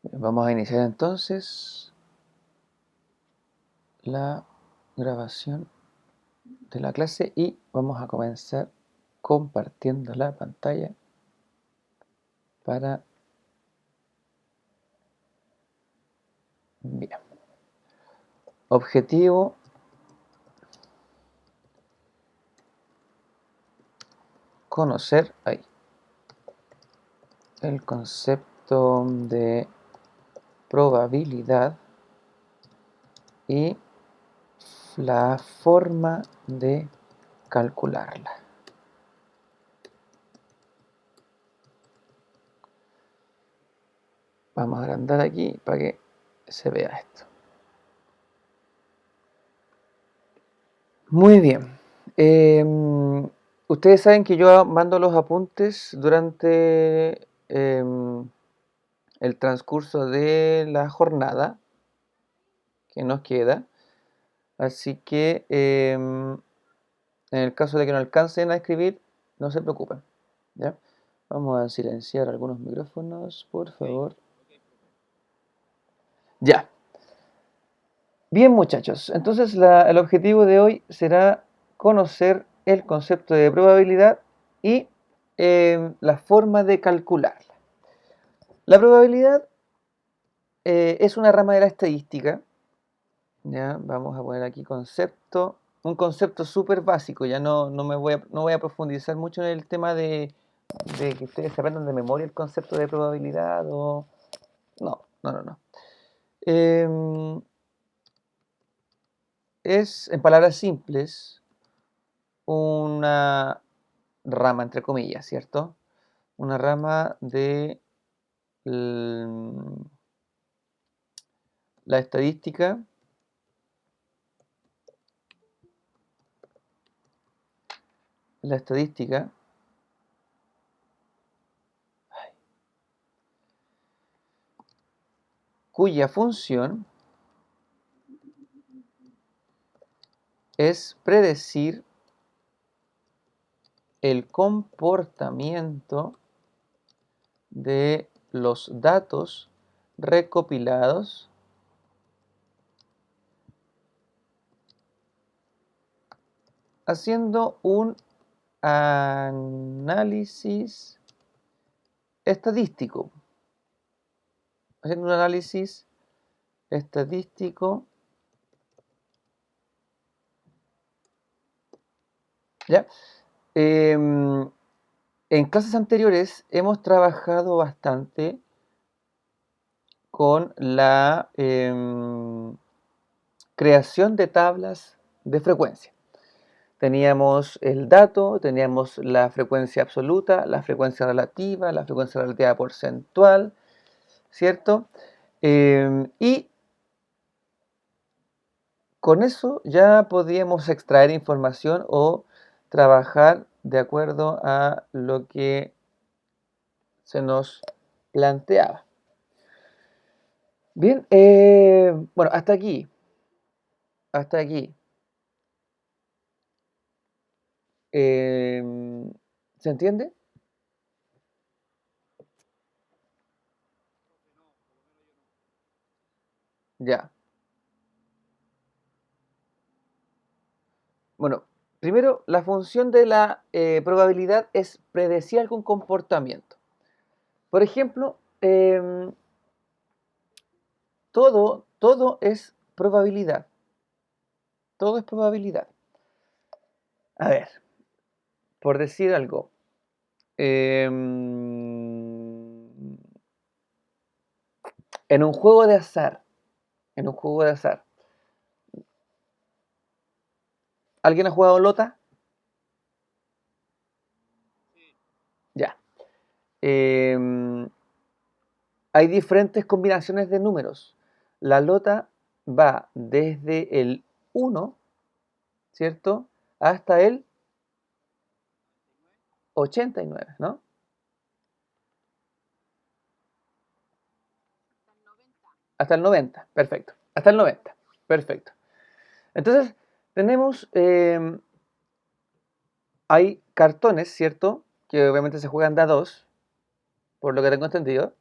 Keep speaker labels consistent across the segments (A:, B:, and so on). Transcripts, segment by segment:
A: Vamos a iniciar entonces la grabación de la clase y vamos a comenzar compartiendo la pantalla para... Bien. Objetivo: conocer el concepto de probabilidad y la forma de calcularla. Vamos a agrandar aquí para que se vea esto. Muy bien. Ustedes saben que yo mando los apuntes durante el transcurso de la jornada que nos queda. Así que en el caso de que no alcancen a escribir, no se preocupen, ¿ya? Vamos a silenciar algunos micrófonos, por favor. Ya. Bien, muchachos. Entonces el objetivo de hoy será conocer el concepto de probabilidad y la forma de calcularla. La probabilidad es una rama de la estadística. Ya, vamos a poner aquí concepto, un concepto súper básico. Ya no voy a profundizar mucho en el tema de que ustedes aprendan de memoria el concepto de probabilidad o... No. Es, en palabras simples, una rama, entre comillas, ¿cierto? Una rama de la estadística cuya función es predecir el comportamiento de los datos recopilados haciendo un análisis estadístico. Haciendo un análisis estadístico. ¿Ya? En clases anteriores hemos trabajado bastante con la creación de tablas de frecuencia. Teníamos el dato, teníamos la frecuencia absoluta, la frecuencia relativa porcentual, ¿cierto? Y con eso ya podíamos extraer información o trabajar de acuerdo a lo que se nos planteaba. Bien, bueno, hasta aquí. ¿Se entiende? Ya. Bueno, primero, la función de la probabilidad es predecir algún comportamiento. Por ejemplo, todo es probabilidad. Todo es probabilidad. A ver, por decir algo. En un juego de azar. ¿Alguien ha jugado Lota? Ya. Hay diferentes combinaciones de números. La Lota va desde el 1, ¿cierto? Hasta el 89, ¿no? Hasta el 90, perfecto. Hasta el 90, perfecto. Entonces, tenemos, hay cartones, ¿cierto? Que obviamente se juegan de a dos, por lo que tengo entendido,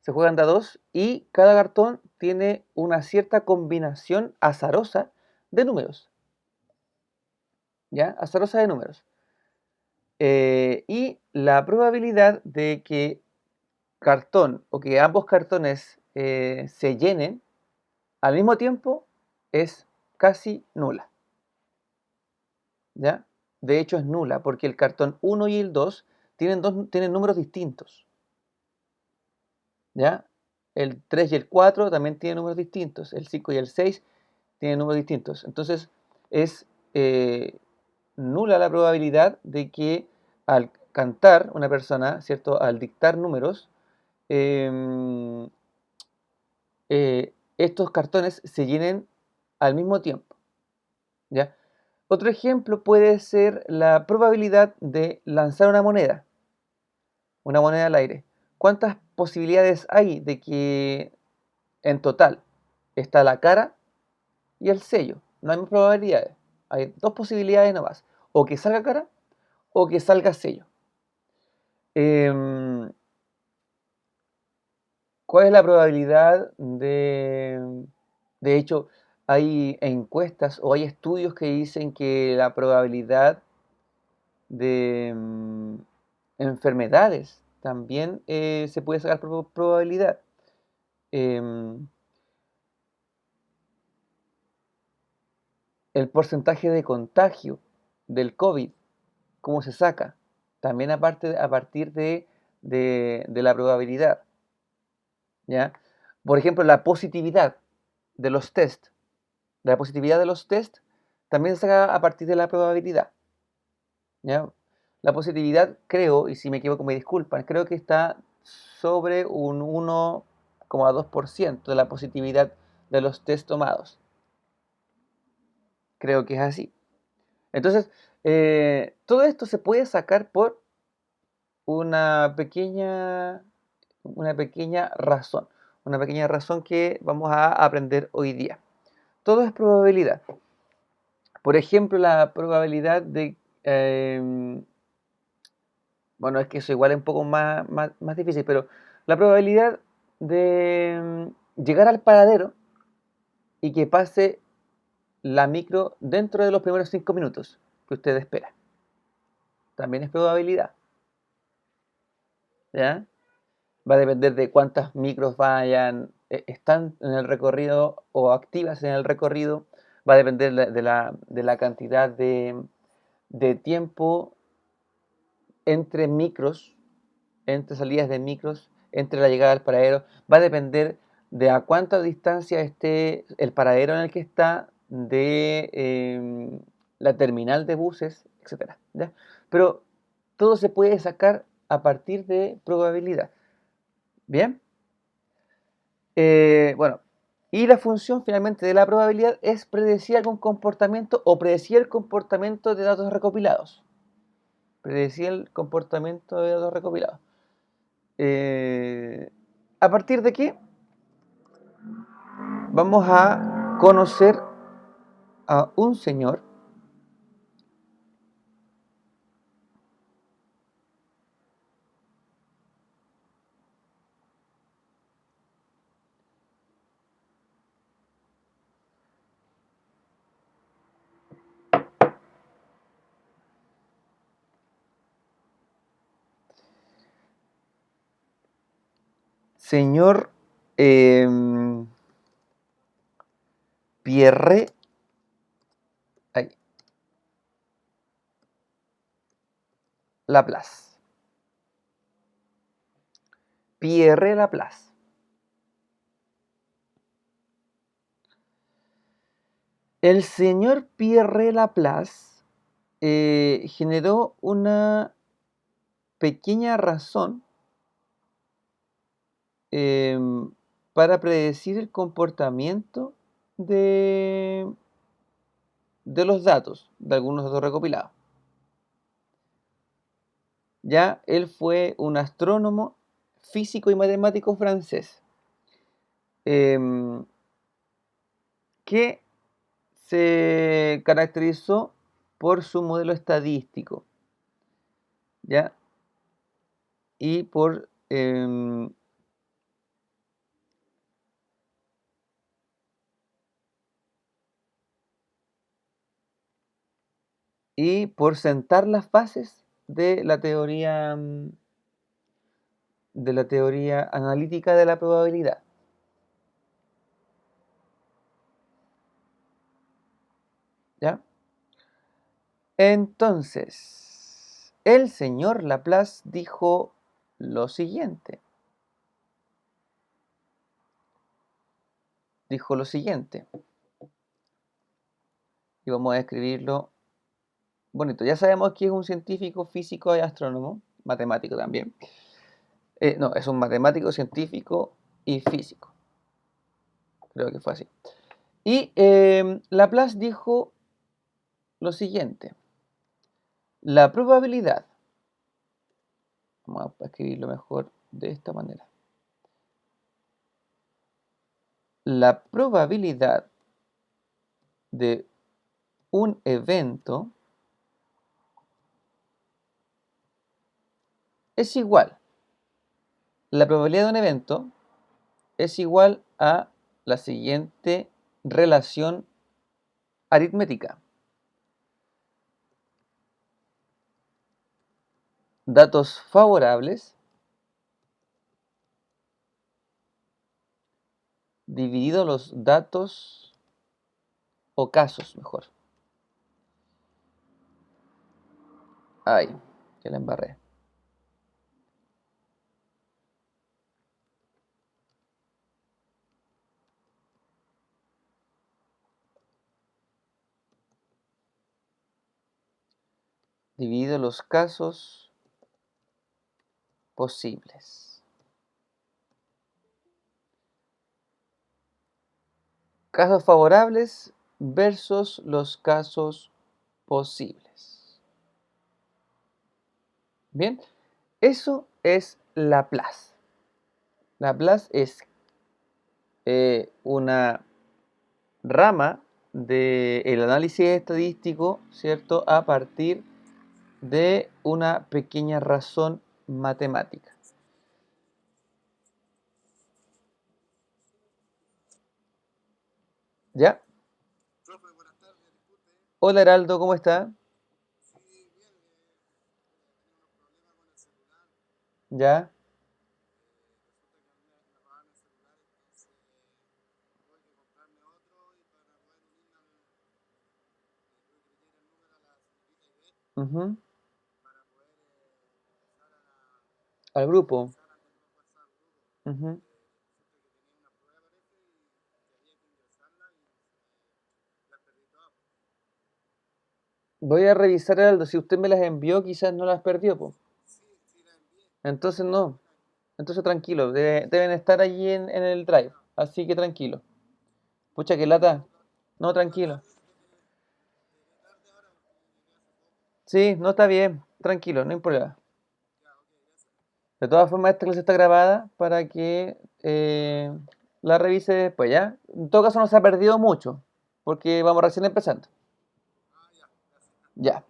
A: Se juegan de a dos y cada cartón tiene una cierta combinación azarosa de números. ¿Ya? Azarosa de números. Y la probabilidad de que cartón o que ambos cartones se llenen al mismo tiempo es casi nula. ¿Ya? De hecho es nula porque el cartón 1 y el 2 tienen números distintos. ¿Ya? El 3 y el 4 también tienen números distintos. El 5 y el 6 tienen números distintos. Entonces es nula la probabilidad de que al cantar una persona, ¿cierto? Al dictar números, em, estos cartones se llenen al mismo tiempo. ¿Ya? Otro ejemplo puede ser la probabilidad de lanzar una moneda al aire. ¿Cuántas posibilidades hay de que en total está la cara y el sello? No hay más probabilidades. Hay dos posibilidades nomás. O que salga cara o que salga sello. Em, ¿Cuál es la probabilidad de... De hecho, hay encuestas o hay estudios que dicen que la probabilidad de enfermedades también se puede sacar por probabilidad. Em, el porcentaje de contagio del COVID, ¿cómo se saca? También a partir de la probabilidad. ¿Ya? Por ejemplo, la positividad de los test. La positividad de los test también se saca a partir de la probabilidad. ¿Ya? La positividad, creo, y si me equivoco me disculpan, creo que está sobre un 1,2% de la positividad de los test tomados. Creo que es así. Entonces, todo esto se puede sacar por una pequeña, una pequeña razón. Una pequeña razón que vamos a aprender hoy día. Todo es probabilidad. Por ejemplo, la probabilidad de... bueno, es que eso igual es un poco más difícil, pero la probabilidad de llegar al paradero y que pase la micro dentro de los primeros 5 minutos que usted espera. También es probabilidad. ¿Ya? Va a depender de cuántas micros están en el recorrido o activas en el recorrido. Va a depender de la cantidad de tiempo entre micros, entre salidas de micros, entre la llegada al paradero. Va a depender de a cuánta distancia esté el paradero en el que está de la terminal de buses, etcétera. ¿Ya? Pero todo se puede sacar a partir de probabilidad. ¿Bien? Bueno, y la función finalmente de la probabilidad es predecir algún comportamiento o predecir el comportamiento de datos recopilados. Predecir el comportamiento de datos recopilados. Eh, ¿A partir de qué? Vamos a conocer a un señor, señor Pierre, ay, Laplace. Pierre Laplace. El señor Pierre Laplace generó una pequeña razón em, para predecir el comportamiento de, de los datos, de algunos datos recopilados. Ya él fue un astrónomo, físico y matemático francés, em, que se caracterizó por su modelo estadístico, ¿ya? Y por y por sentar las bases de la teoría analítica de la probabilidad. ¿Ya? Entonces, el señor Laplace dijo lo siguiente. Dijo lo siguiente. Y vamos a escribirlo bonito. Ya sabemos que es un científico, físico y astrónomo, matemático también. No, es un matemático, científico y físico. Creo que fue así. Y Laplace dijo lo siguiente. La probabilidad, vamos a escribirlo mejor de esta manera. La probabilidad de un evento es igual. La probabilidad de un evento es igual a la siguiente relación aritmética. Datos favorables dividido los datos o casos, mejor. Ay, que la embarré. Dividido los casos posibles. Casos favorables versus los casos posibles. Bien, eso es Laplace. Laplace es una rama del análisis estadístico, ¿cierto? A partir de una pequeña razón matemática. ¿Ya? Hola Heraldo, ¿cómo está? ¿Ya? Ujú. Al grupo. Ujú. Voy a revisar, Heraldo, si usted me las envió, quizás no las perdió, po. Entonces no. Entonces tranquilo, deben estar allí en el drive, así que tranquilo. Pucha, que lata. No, tranquilo. Sí, no está bien, tranquilo, no hay problema. De todas formas, esta clase está grabada para que la revise después, ¿ya? En todo caso no se ha perdido mucho, porque vamos recién empezando. Ya.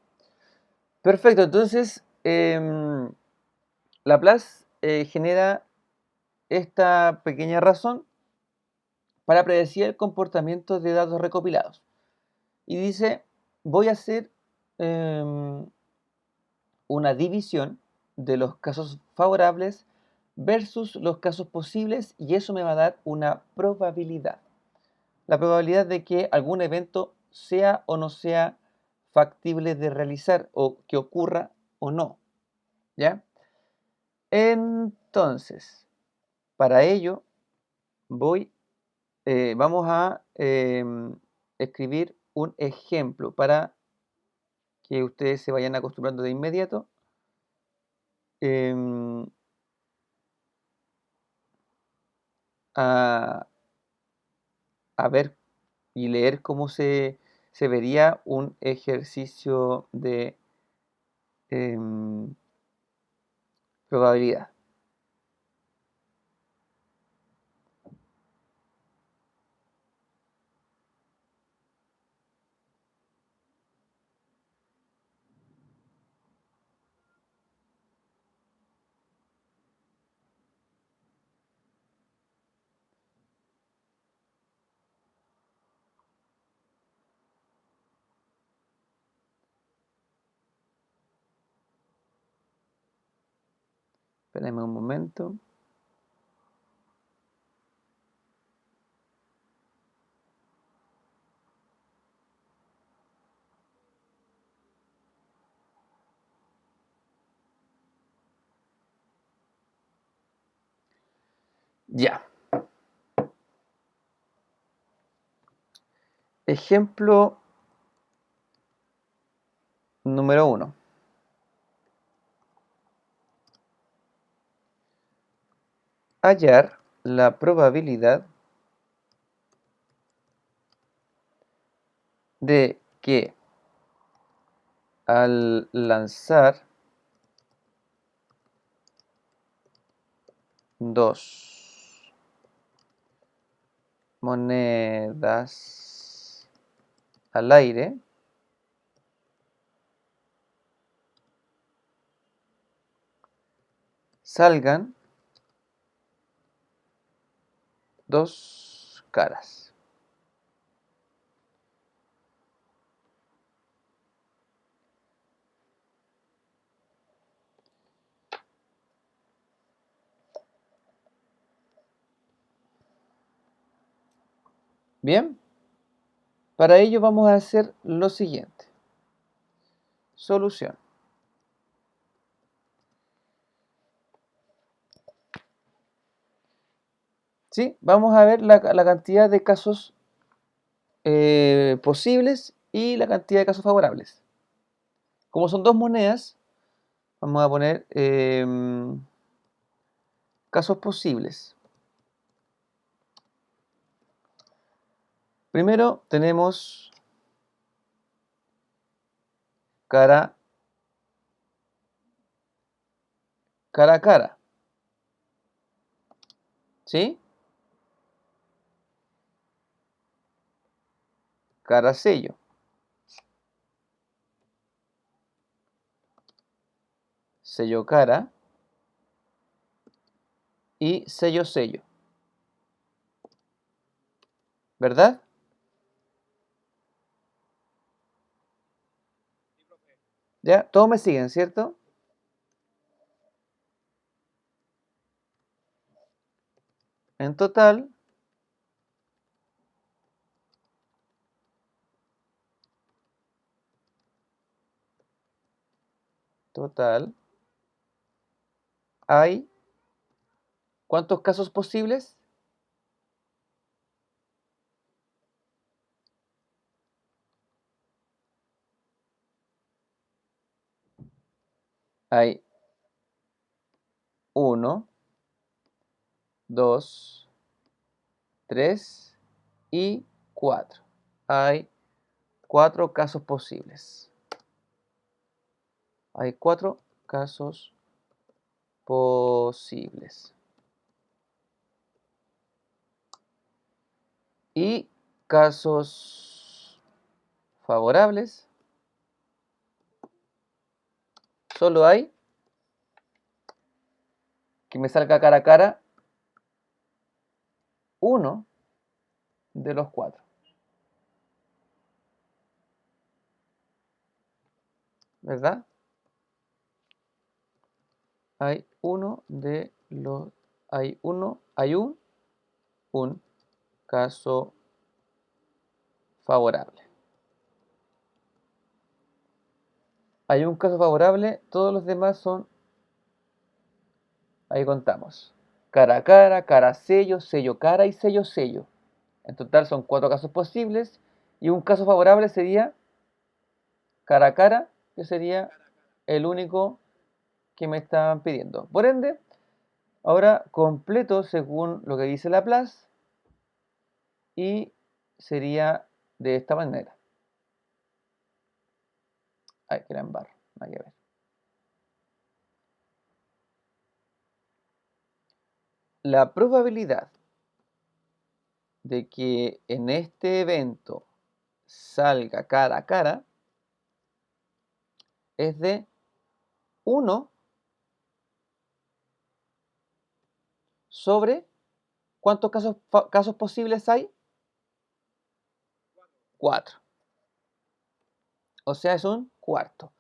A: Perfecto, entonces Laplace genera esta pequeña razón para predecir el comportamiento de datos recopilados. Y dice, voy a hacer una división de los casos favorables versus los casos posibles y eso me va a dar una probabilidad. La probabilidad de que algún evento sea o no sea factible de realizar o que ocurra o no. ¿Ya? Entonces, para ello vamos a escribir un ejemplo para que ustedes se vayan acostumbrando de inmediato. em, a, a ver y leer cómo se vería un ejercicio de probabilidad. Espérenme un momento. Ya. Ejemplo número 1. Hallar la probabilidad de que al lanzar dos monedas al aire, salgan dos caras. Bien, para ello vamos a hacer lo siguiente. Solución. ¿Sí? Vamos a ver la cantidad de casos posibles y la cantidad de casos favorables. Como son dos monedas, vamos a poner casos posibles. Primero tenemos cara a cara. ¿Sí? Cara sello. Sello cara y sello sello. ¿Verdad? ¿Ya? Todos me siguen, ¿cierto? En total, hay ¿cuántos casos posibles? Hay 1, 2, 3 y 4. Hay 4 casos posibles. Hay 4 casos posibles. Y casos favorables. Solo hay que me salga cara a cara uno de los 4. ¿Verdad? Hay uno de los. Hay un caso favorable. Hay un caso favorable, todos los demás son, ahí contamos, cara a cara sello, sello cara y sello sello. En total son 4 casos posibles y un caso favorable sería cara a cara, que sería el único que me estaban pidiendo. Por ende, ahora completo según lo que dice Laplace y sería de esta manera. Ay, que la embarro, no hay que ver. La probabilidad de que en este evento salga cara a cara es de 1 sobre ¿cuántos casos posibles hay? 4. O sea, es un cuarto.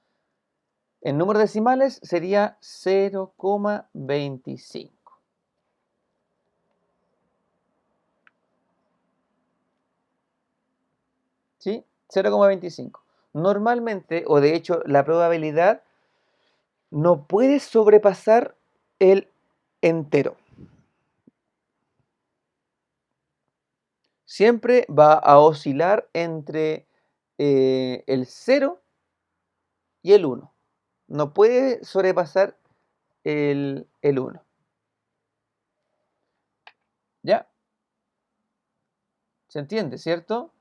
A: En números decimales sería 0,25. ¿Sí? 0,25. Normalmente, o de hecho, la probabilidad no puede sobrepasar el entero. Siempre va a oscilar entre el 0 y el 1. No puede sobrepasar el 1. ¿Ya? ¿Se entiende, cierto?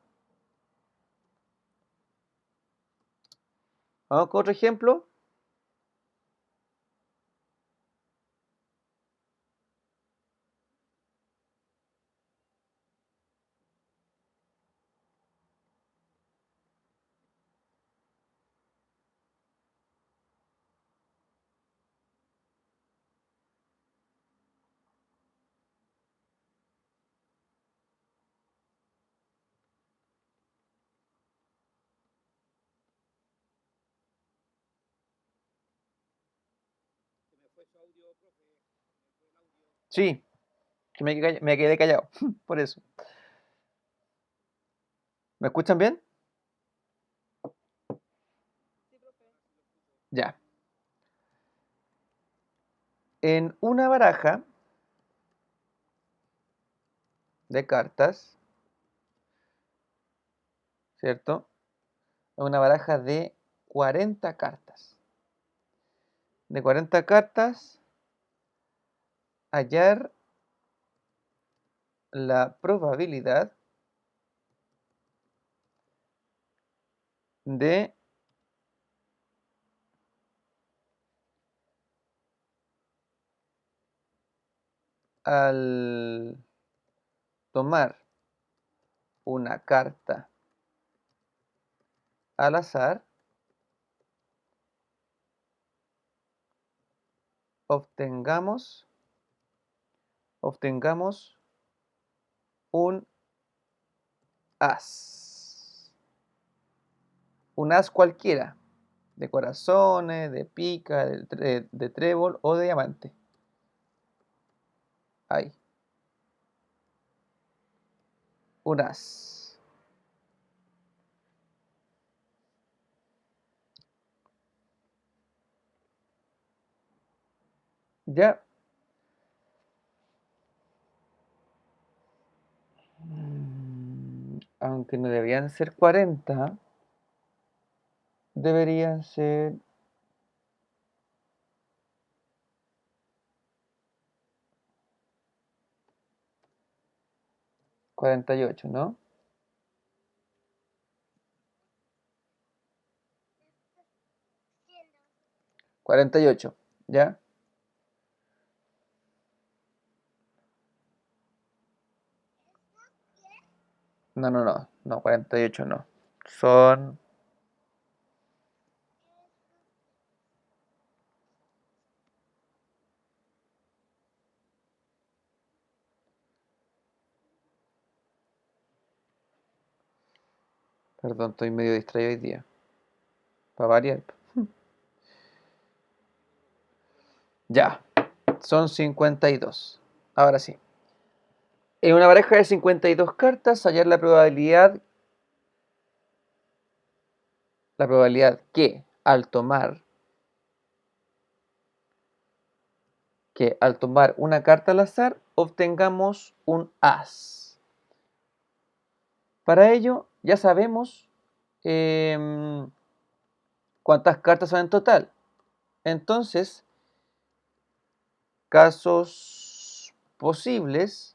A: Vamos con otro ejemplo. Sí, que me quedé callado, por eso. ¿Me escuchan bien? Ya. En una baraja de cartas, ¿cierto? Una baraja de 40 cartas. De 40 cartas, hallar la probabilidad de al tomar una carta al azar, obtengamos un as. Un as cualquiera, de corazones, de pica, de trébol o de diamante. Ahí, un as. Ya. Aunque no deberían ser 40, deberían ser 48, ¿no? 48, ¿ya? No, 48 no. Son, perdón, estoy medio distraído hoy día, para variar. Ya, son 52. Ahora sí. En una baraja de 52 cartas, hallar la probabilidad que al tomar una carta al azar obtengamos un as. Para ello ya sabemos cuántas cartas son en total. Entonces, casos posibles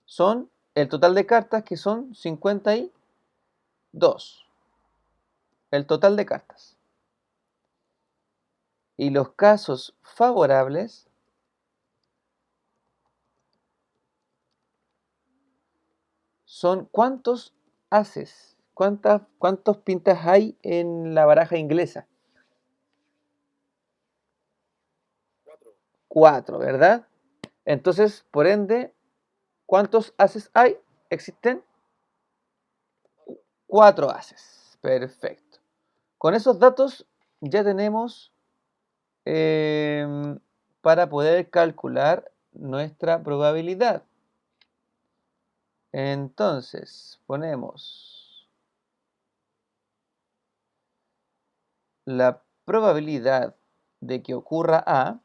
A: son el total de cartas, que son 52. El total de cartas. Y los casos favorables son cuántos haces, cuántos pintas hay en la baraja inglesa. 4, ¿verdad? Entonces, por ende, ¿cuántos haces hay? Existen 4 haces. Perfecto. Con esos datos ya tenemos para poder calcular nuestra probabilidad. Entonces, ponemos la probabilidad de que ocurra A,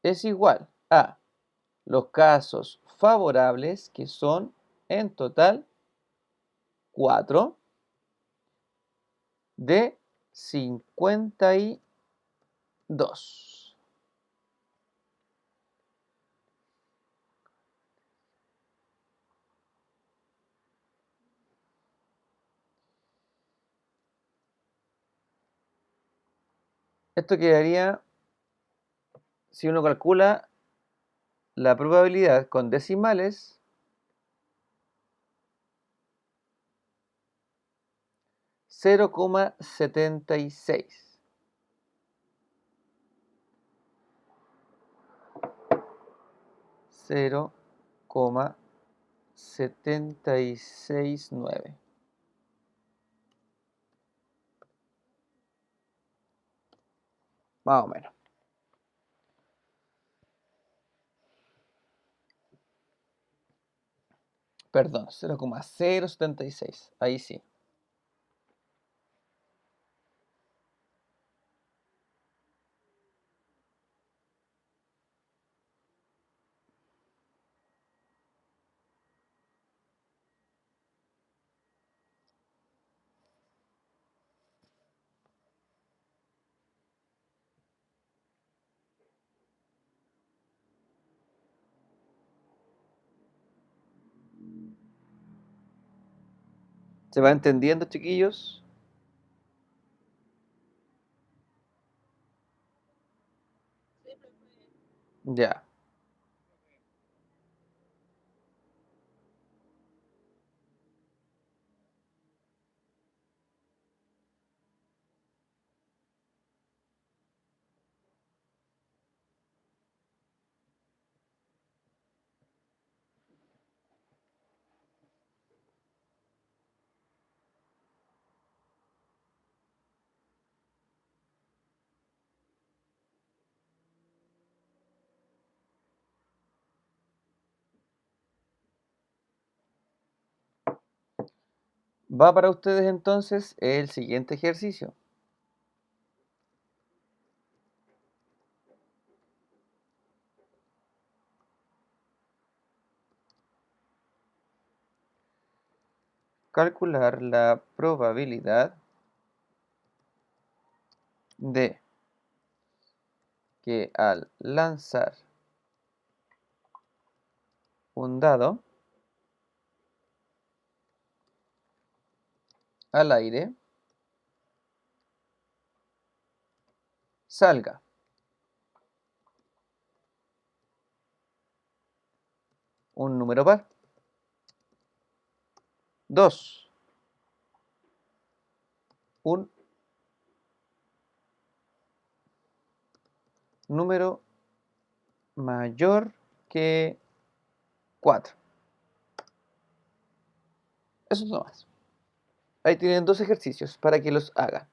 A: es igual a los casos favorables, que son en total 4 de 52. Esto quedaría, si uno calcula la probabilidad con decimales, 0,76. 0,769. Más o menos. Perdón, 0,076. Ahí sí. ¿Se va entendiendo, chiquillos? Ya. Va para ustedes entonces el siguiente ejercicio. Calcular la probabilidad de que al lanzar un dado al aire salga un número par. 2. Un número mayor que 4. Eso es lo más. Ahí tienen dos ejercicios para que los hagan.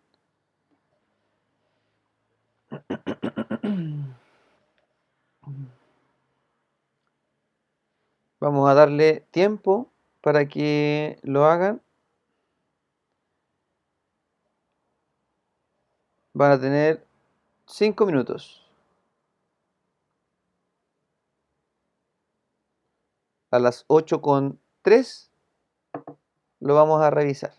A: Vamos a darle tiempo para que lo hagan. Van a tener 5 minutos. A las 8:03 lo vamos a revisar.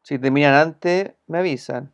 A: Si terminan antes, me avisan.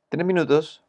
A: Tres minutos.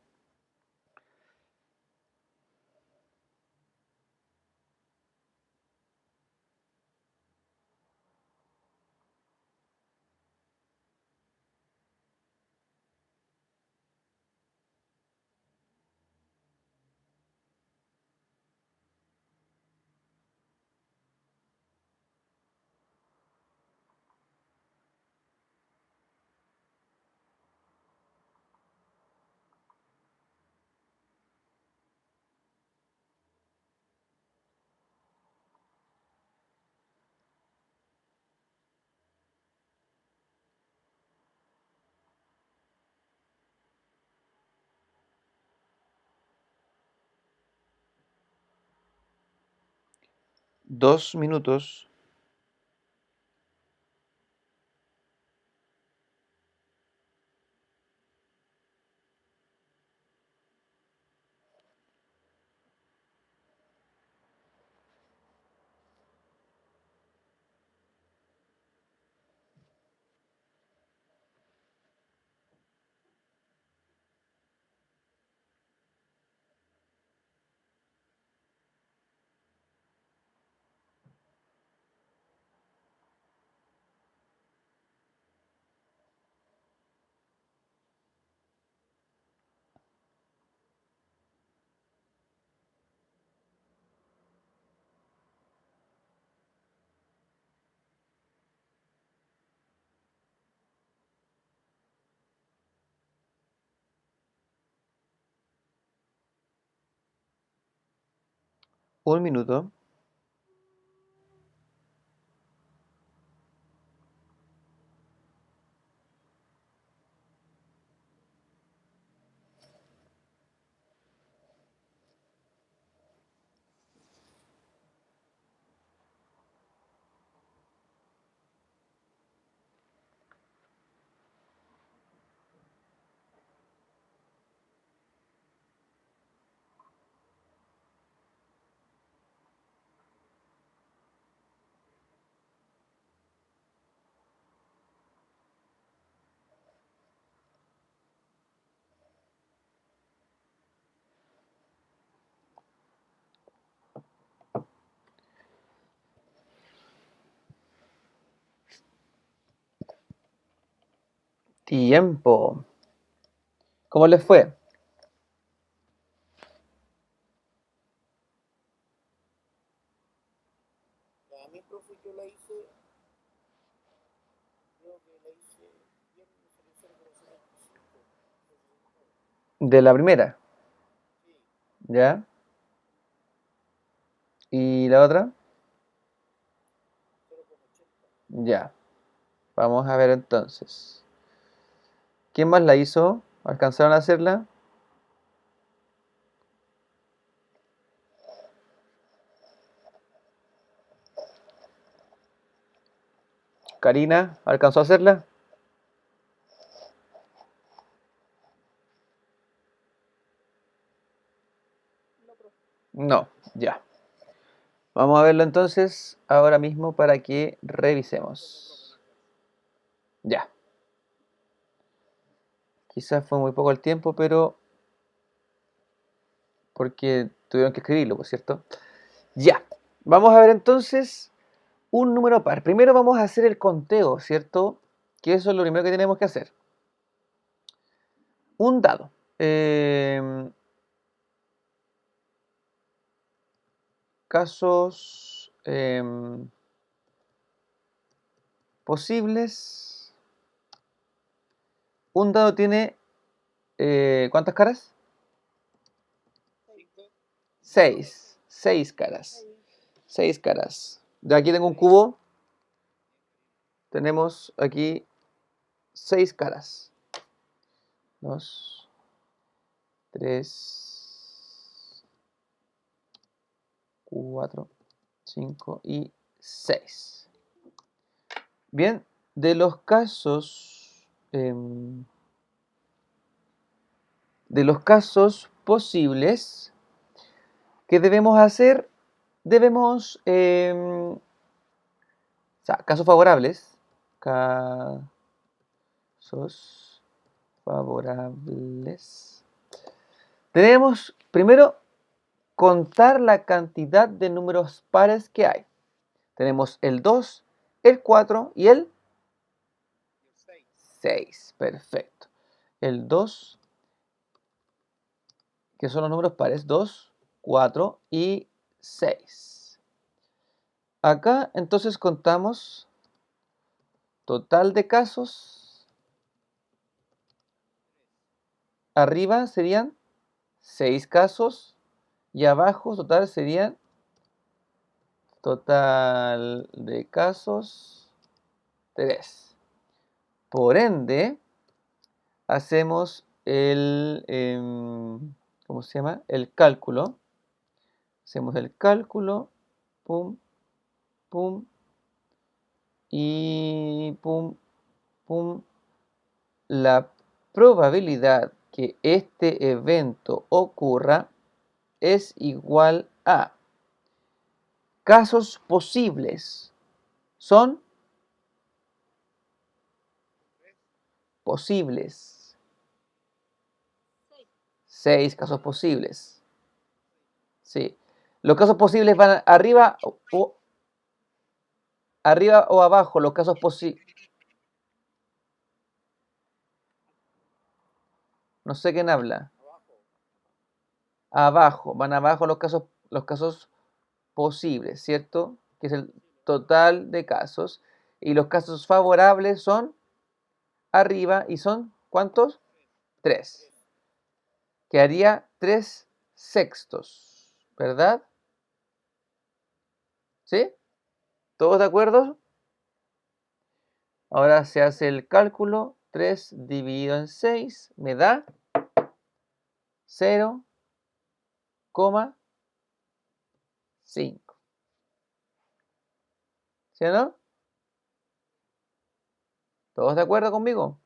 A: Dos minutos. Un minuto. Tiempo. ¿Cómo les fue?
B: A mí, profe, yo la hice, creo que la hice bien, me salió 0,75.
A: De la primera.
B: Sí,
A: ¿Ya? ¿Y la otra?
B: 0,80.
A: Ya. Vamos a ver entonces. ¿Quién más la hizo? ¿Alcanzaron a hacerla? ¿Karina alcanzó a hacerla?
B: No, profe.
A: No, ya. Vamos a verlo entonces ahora mismo para que revisemos. Ya. Quizás fue muy poco el tiempo, pero porque tuvieron que escribirlo, por cierto. Ya. Vamos a ver entonces un número par. Primero vamos a hacer el conteo, ¿cierto? Que eso es lo primero que tenemos que hacer. Un dado. Casos posibles. Un dado tiene ¿cuántas caras?
B: 5,
A: 6. 6 caras. 6 caras. De aquí tengo un cubo. Tenemos aquí 6 caras. 2, 3, 4, 5 y 6. Bien, de los casos posibles, ¿qué debemos hacer? Debemos, o sea, casos favorables, casos favorables. Debemos primero contar la cantidad de números pares que hay. Tenemos el 2, el 4 y el
B: 6.
A: 6. Perfecto. El 2, que son los números pares, 2, 4 y 6. Acá entonces contamos total de casos. Arriba serían 6 casos y abajo total serían total de casos 3. Por ende, hacemos el, ¿cómo se llama? El cálculo. Hacemos el cálculo, pum, pum, y pum, pum. La probabilidad que este evento ocurra es igual a casos posibles. Son posibles. 6 casos posibles. Sí. Los casos posibles van arriba o abajo. Los casos posibles. No sé quién habla. Abajo. Van abajo los casos posibles, ¿cierto? Que es el total de casos. Y los casos favorables son arriba y son ¿cuántos? 3. Quedaría 3 sextos, ¿verdad? ¿Sí? ¿Todos de acuerdo? Ahora se hace el cálculo. 3 dividido en 6 me da 0,5. ¿Sí o no? ¿Todos de acuerdo conmigo?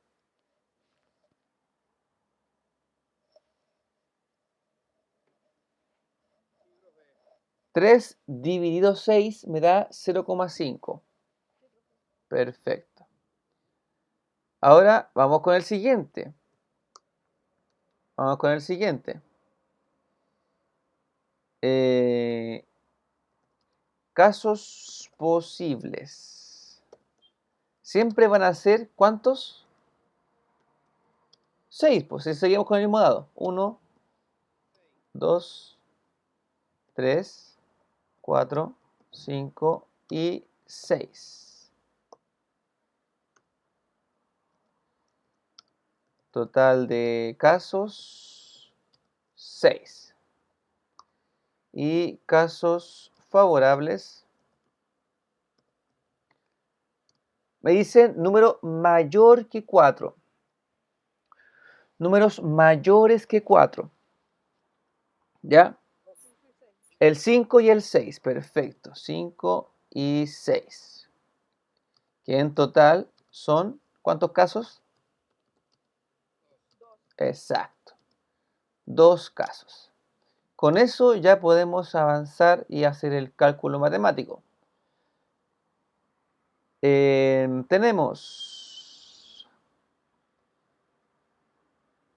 A: 3 dividido 6 me da 0,5. Perfecto. Ahora vamos con el siguiente. Vamos con el siguiente. Casos posibles. Siempre van a ser ¿cuántos? 6, pues si seguimos con el mismo dado. 1, 2, 3, 4, 5 y 6. Total de casos 6. Y casos favorables. Me dicen número mayor que 4. Números mayores que 4. ¿Ya? El 5 y el 6. Perfecto. 5 y 6. Que en total son, ¿cuántos casos? Exacto. 2 casos. Con eso ya podemos avanzar y hacer el cálculo matemático. Tenemos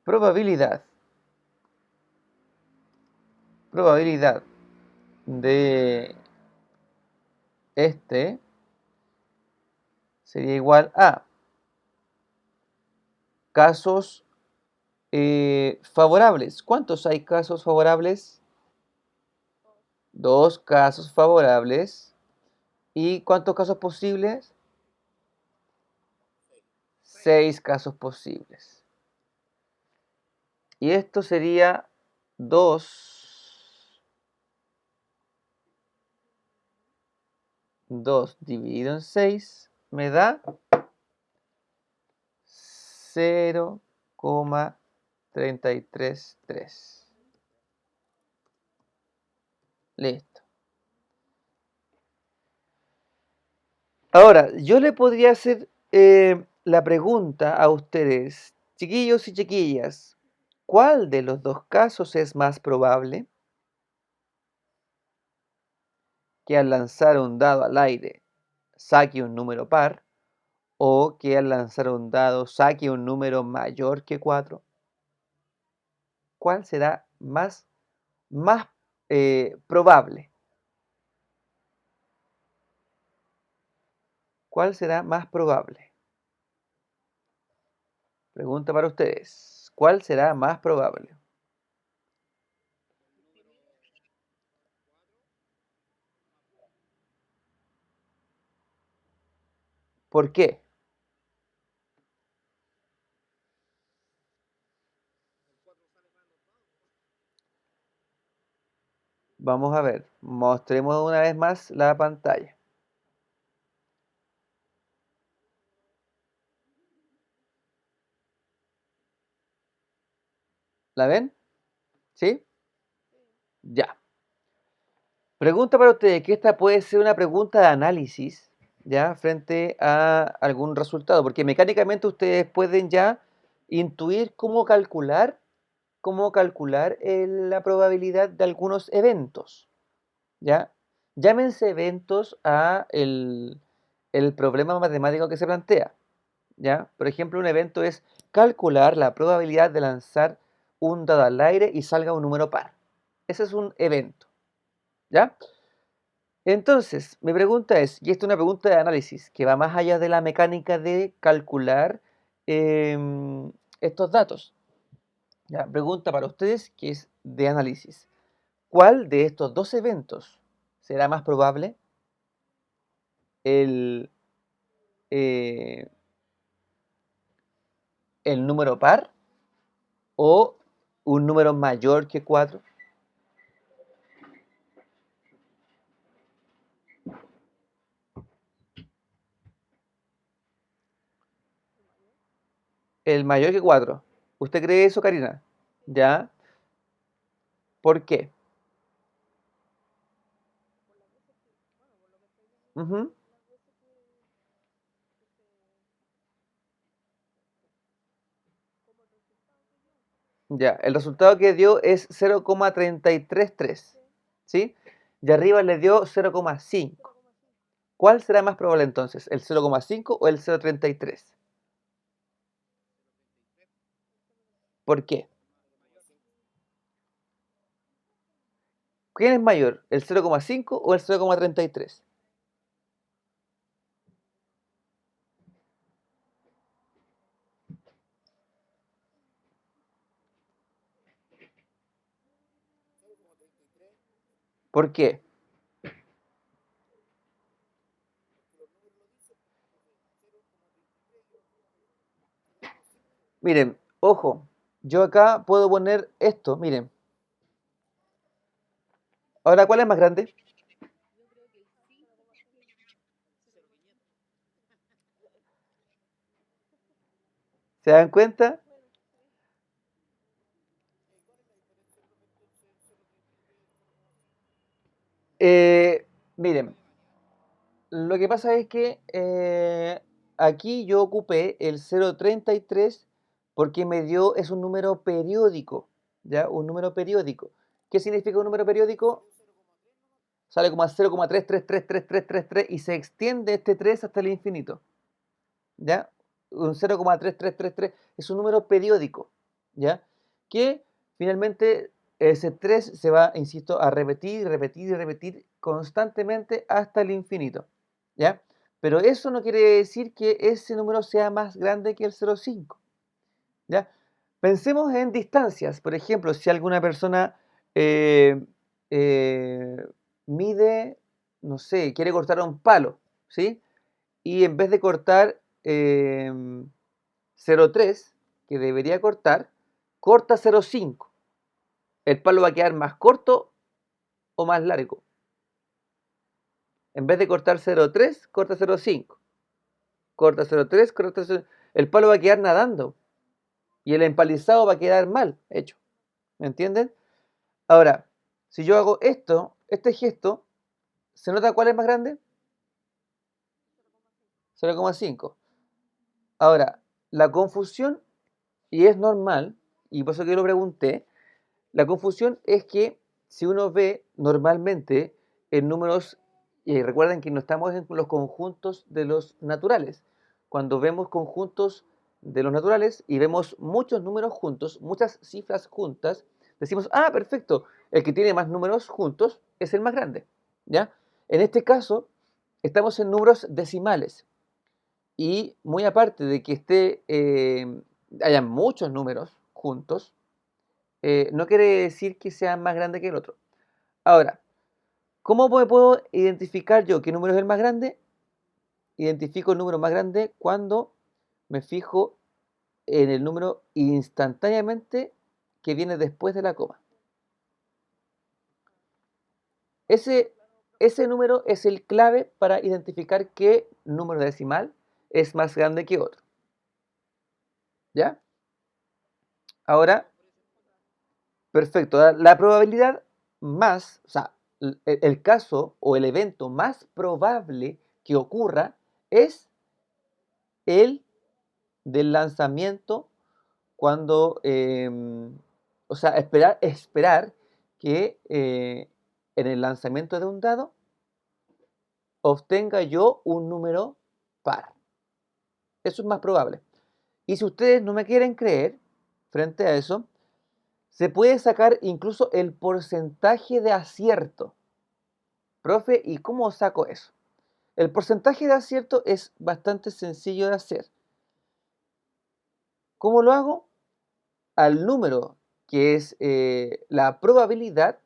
A: probabilidad de este sería igual a casos favorables. ¿Cuántos hay casos favorables? 2 casos favorables ¿Y cuántos casos posibles?
B: seis.
A: 6 casos posibles. Y esto sería 2 dividido en 6 me da 0,333. Listo. Ahora, yo le podría hacer la pregunta a ustedes, chiquillos y chiquillas, ¿cuál de los dos casos es más probable? Que al lanzar un dado al aire saque un número par o que al lanzar un dado saque un número mayor que 4. ¿Cuál será más probable? ¿Cuál será más probable? Pregunta para ustedes. ¿Cuál será más probable? ¿Por qué? Vamos a ver. Mostremos una vez más la pantalla. ¿La ven? ¿Sí? Ya. Pregunta para ustedes, que esta puede ser una pregunta de análisis, ¿ya? Frente a algún resultado, porque mecánicamente ustedes pueden ya intuir cómo calcular la probabilidad de algunos eventos, ¿ya? Llámense eventos a el problema matemático que se plantea, ¿ya? Por ejemplo, un evento es calcular la probabilidad de lanzar un dado al aire y salga un número par. Ese es un evento, ¿ya? Entonces, mi pregunta es, y esta es una pregunta de análisis que va más allá de la mecánica de calcular estos datos. Ya, pregunta para ustedes que es de análisis. ¿Cuál de estos dos eventos será más probable? ¿El, eh, el número par o un número mayor que 4? El mayor que 4. ¿Usted cree eso, Karina? ¿Ya? ¿Por qué? Ujú. Ya, el resultado que dio es 0,333, ¿sí? Y arriba le dio 0,5. ¿Cuál será más probable entonces? ¿El 0,5 o el 0,33? ¿Por qué? ¿Quién es mayor? ¿El 0,5 o el 0,33? ¿Por qué? Miren, ojo, yo acá puedo poner esto, miren. Ahora, ¿cuál es más grande? ¿Se dan cuenta? Miren, lo que pasa es que aquí yo ocupé el 0,33 porque es un número periódico, ¿ya? Un número periódico. ¿Qué significa un número periódico? Sale como a 0,333333 y se extiende este 3 hasta el infinito, ¿ya? Un 0,3333 es un número periódico, ¿ya? Que finalmente ese 3 se va, insisto, a repetir, repetir y repetir constantemente hasta el infinito, ¿ya? Pero eso no quiere decir que ese número sea más grande que el 0,5, ¿ya? Pensemos en distancias. Por ejemplo, si alguna persona eh, eh, mide no sé, quiere cortar un palo, ¿sí? Y en vez de cortar 0,3, que debería cortar, corta 0,5. ¿El palo va a quedar más corto o más largo? En vez de cortar 0,3, corta 0,5. Corta 0,3, corta 0,5. El palo va a quedar nadando y el empalizado va a quedar mal hecho. ¿Me entienden? Ahora, si yo hago este gesto, ¿se nota cuál es más grande? 0,5. Ahora, la confusión, y es normal, y por eso que lo pregunté, la confusión es que si uno ve normalmente en números, y recuerden que no estamos en los conjuntos de los naturales, cuando vemos conjuntos de los naturales y vemos muchos números juntos, muchas cifras juntas, decimos, ah, perfecto, el que tiene más números juntos es el más grande, ¿ya? En este caso, estamos en números decimales y muy aparte de que haya muchos números juntos, no quiere decir que sea más grande que el otro. Ahora, ¿cómo puedo identificar yo qué número es el más grande? Identifico el número más grande cuando me fijo en el número instantáneamente que viene después de la coma. Ese, ese número es el clave para identificar qué número decimal es más grande que otro. ¿Ya? Ahora, perfecto. La probabilidad más, o sea, el caso o el evento más probable que ocurra es el del lanzamiento cuando, o sea, esperar que en el lanzamiento de un dado obtenga yo un número par. Eso es más probable. Y si ustedes no me quieren creer, frente a eso, se puede sacar incluso el porcentaje de acierto. Profe, ¿y cómo saco eso? El porcentaje de acierto es bastante sencillo de hacer. ¿Cómo lo hago? Al número que es la probabilidad,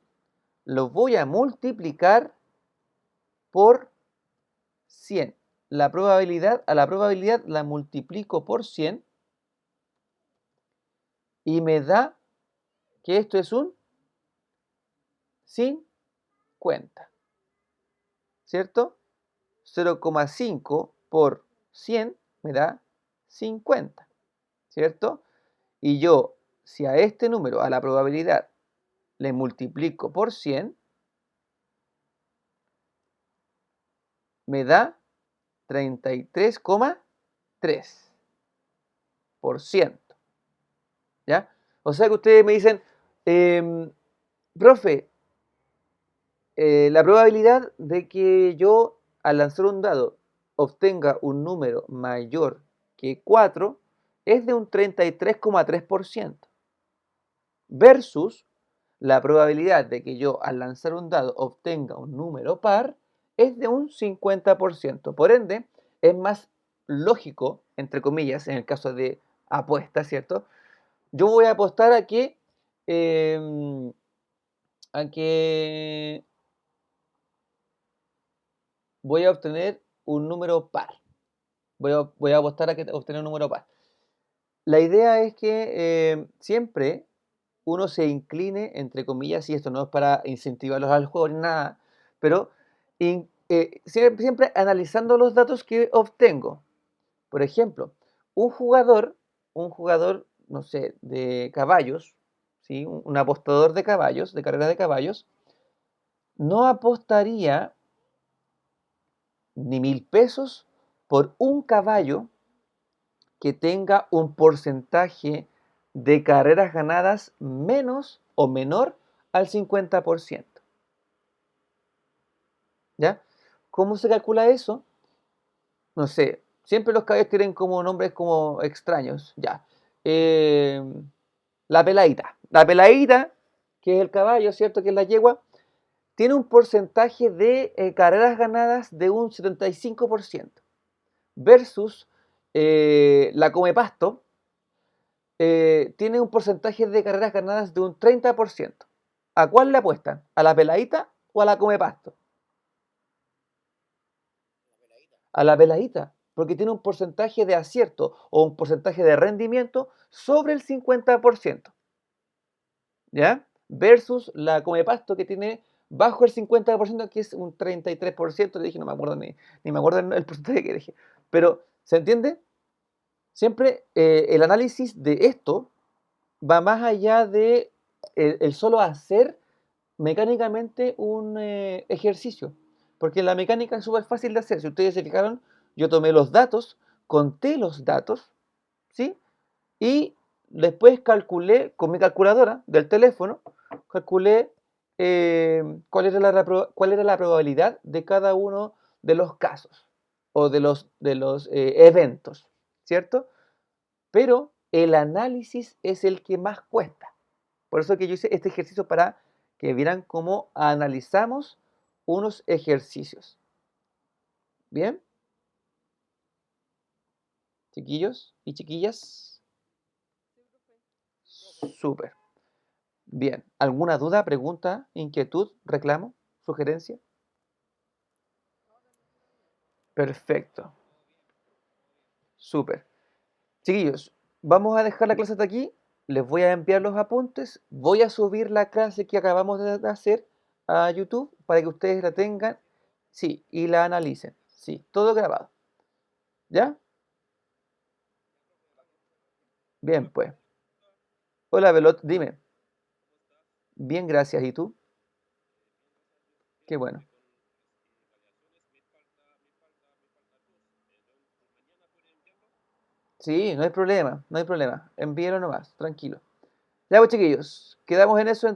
A: lo voy a multiplicar por 100. A la probabilidad la multiplico por 100 y me da que esto es un 50, ¿cierto? 0,5 por 100 me da 50, ¿cierto? Y yo, si a este número, a la probabilidad, le multiplico por 100, me da 33,3%. ¿Ya? O sea que ustedes me dicen, profe, la probabilidad de que yo al lanzar un dado obtenga un número mayor que 4 es de un 33,3% versus la probabilidad de que yo al lanzar un dado obtenga un número par es de un 50%. Por ende, es más lógico, entre comillas, en el caso de apuesta, ¿cierto? Yo voy a apostar a que voy a obtener un número par. Voy a apostar a que obtener un número par. La idea es que siempre uno se incline, entre comillas, y esto no es para incentivarlos al juego ni nada, pero siempre analizando los datos que obtengo. Por ejemplo, un jugador, no sé, de caballos, ¿sí? Un apostador de caballos, de carreras de caballos, no apostaría ni 1.000 pesos por un caballo que tenga un porcentaje de carreras ganadas menos o menor al 50%. ¿Ya? ¿Cómo se calcula eso? No sé, siempre los caballos tienen como nombres como extraños, ya. Eh, la peladita. La peladita, que es el caballo, ¿cierto? Que es la yegua, tiene un porcentaje de carreras ganadas de un 75%, versus la Comepasto, tiene un porcentaje de carreras ganadas de un 30%. ¿A cuál le apuestan? ¿A la peladita o a la Comepasto? a la peladita, porque tiene un porcentaje de acierto o un porcentaje de rendimiento sobre el 50%, ¿ya? Versus la Comepasto que tiene bajo el 50%, que es un 33%, le dije, no me acuerdo ni me acuerdo el porcentaje que dije. Pero, ¿se entiende? Siempre el análisis de esto va más allá de el solo hacer mecánicamente un ejercicio, porque la mecánica es súper fácil de hacer. Si ustedes se fijaron, yo tomé los datos, conté los datos, ¿sí? Y después calculé con mi calculadora del teléfono, calculé cuál era la probabilidad de cada uno de los casos o de los eventos, ¿cierto? Pero el análisis es el que más cuesta. Por eso que yo hice este ejercicio para que vieran cómo analizamos unos ejercicios. ¿Bien? Chiquillos y chiquillas. Súper. Bien. ¿Alguna duda, pregunta, inquietud, reclamo, sugerencia? Perfecto. Súper. Chiquillos, vamos a dejar la clase hasta aquí. Les voy a enviar los apuntes. Voy a subir la clase que acabamos de hacer a YouTube para que ustedes la tengan. Sí, y la analicen. Sí, todo grabado. ¿Ya? Bien, pues. Hola, Belot, dime. Bien, gracias. ¿Y tú? Qué bueno. Sí, no hay problema, no hay problema. Envíelo nomás, tranquilo. Ya, pues, chiquillos, quedamos en eso.